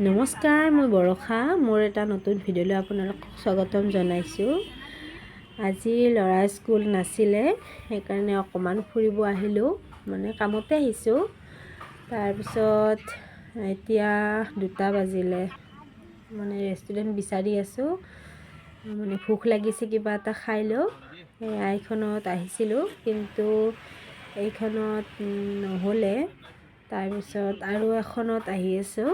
নমস্কাৰ, মই বৰষা। মোৰ এটা নতুন ভিডিঅ'লৈ আপোনালোকক স্বাগতম জনাইছোঁ। আজি ল'ৰা স্কুল নাছিলে, সেইকাৰণে অকণমান ফুৰিব আহিলোঁ, মানে কামতে আহিছোঁ। তাৰপিছত এতিয়া 2টা বাজিলে, মানে ৰেষ্টুৰেণ্ট বিচাৰি আছোঁ, মানে ভোক লাগিছে, কিবা এটা খাই লওঁ। এইখনত আহিছিলোঁ, কিন্তু এইখনত নহ'লে। তাৰপিছত আৰু এখনত আহি আছোঁ,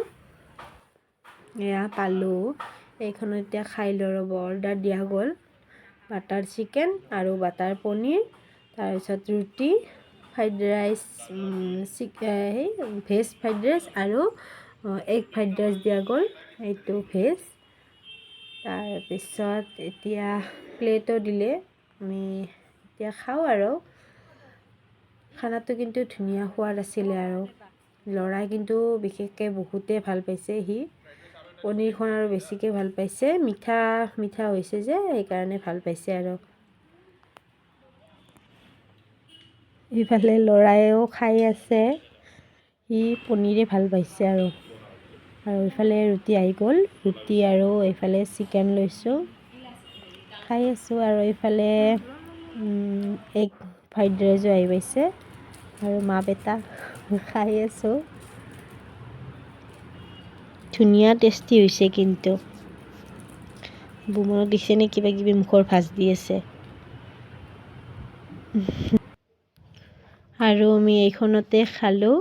এয়া পালোঁ। এইখনত এতিয়া খাই লওঁ ৰ'ব। অৰ্ডাৰ দিয়া গ'ল বাটাৰ চিকেন আৰু বাটাৰ পনীৰ, তাৰপিছত ৰুটি, fried rice, veg fried rice আৰু এগ ফ্ৰাইড ৰাইচ দিয়া গ'ল, এইটো ভেজ। তাৰপিছত এতিয়া প্লেটো দিলে, আমি এতিয়া খাওঁ আৰু। খানাটো কিন্তু ধুনীয়া সোৱাদ আছিলে আৰু ল'ৰাই কিন্তু বিশেষকৈ বহুতেই ভাল পাইছে। সি পনীৰখন আৰু বেছিকৈ ভাল পাইছে, মিঠা মিঠা হৈছে যে, সেইকাৰণে ভাল পাইছে আৰু। ইফালে ল'ৰায়েও খাই আছে, সি পনীৰে ভাল পাইছে আৰু ইফালে ৰুটি আহি গ'ল, ৰুটি আৰু এইফালে চিকেন লৈছোঁ, খাই আছোঁ। আৰু এইফালে এগ ফ্ৰাইড ৰাইচো আহি পাইছে আৰু মা বেটা খাই আছোঁ। ধুনীয়া টেষ্টি হৈছে, কিন্তু বুমৰক দিছে নে কিবা কিবি মুখৰ ভাজ দি আছে। আৰু আমি এইখনতে খালোঁ,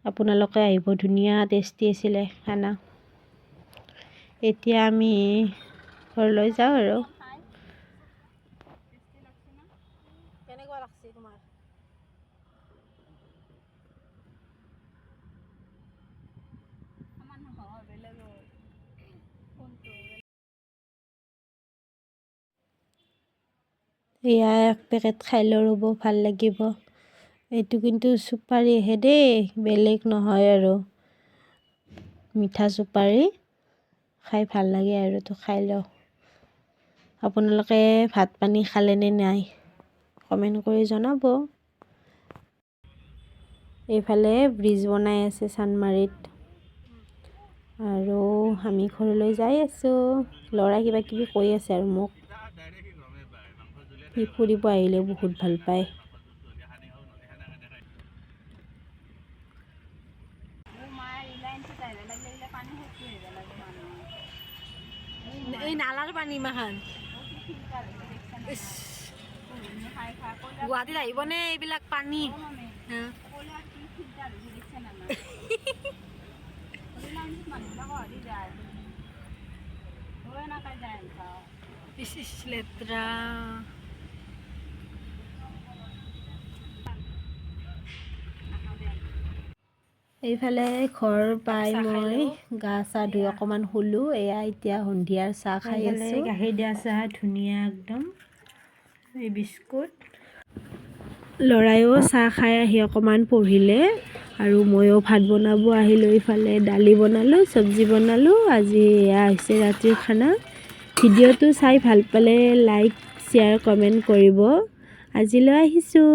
আপোনালোকে আহিব, ধুনীয়া টেষ্টি আছিলে খানা। এতিয়া আমি ঘৰলৈ যাওঁ আৰু। কেনেকুৱা লাগছে তোমাৰ? এয়া এক পেকেট খাই লওঁ ৰ'ব, ভাল লাগিব। এইটো কিন্তু চুপাৰীহে দেই, বেলেগ নহয় আৰু, মিঠা চুপাৰী। খাই ভাল লাগে আৰু, তো খাই লওঁ। আপোনালোকে ভাত পানী খালেনে নাই, কমেণ্ট কৰি জনাব। এইফালে ব্ৰিজ বনাই আছে চানমাৰীত, আৰু আমি ঘৰলৈ যাই আছোঁ। ল'ৰাই কিবা কিবি কৈ আছে আৰু মোক, সি ফুৰিব আহিলে বহুত ভাল পায়। এই নালাৰ পানী মাখান গুৱাহাটীত আহিবনে এইবিলাক পানী? লেতেৰা এইফালে ঘৰ পাই মই গা চা ধুই অকণমান শুলোঁ। এয়া এতিয়া সন্ধিয়াৰ চাহ খাই আছোঁ, গাখীৰ দিয়া চাহ, ধুনীয়া একদম, এই বিস্কুট। ল'ৰায়ো চাহ খাই আহি অকণমান পঢ়িলে, আৰু ময়ো ভাত বনাব আহিলোঁ। ইফালে দালি বনালোঁ, চব্জি বনালোঁ। আজি এয়া হৈছে ৰাতিৰ খানা। ভিডিঅ'টো চাই ভাল পালে লাইক, শ্বেয়াৰ, কমেণ্ট কৰিব। আজিলৈ আহিছোঁ।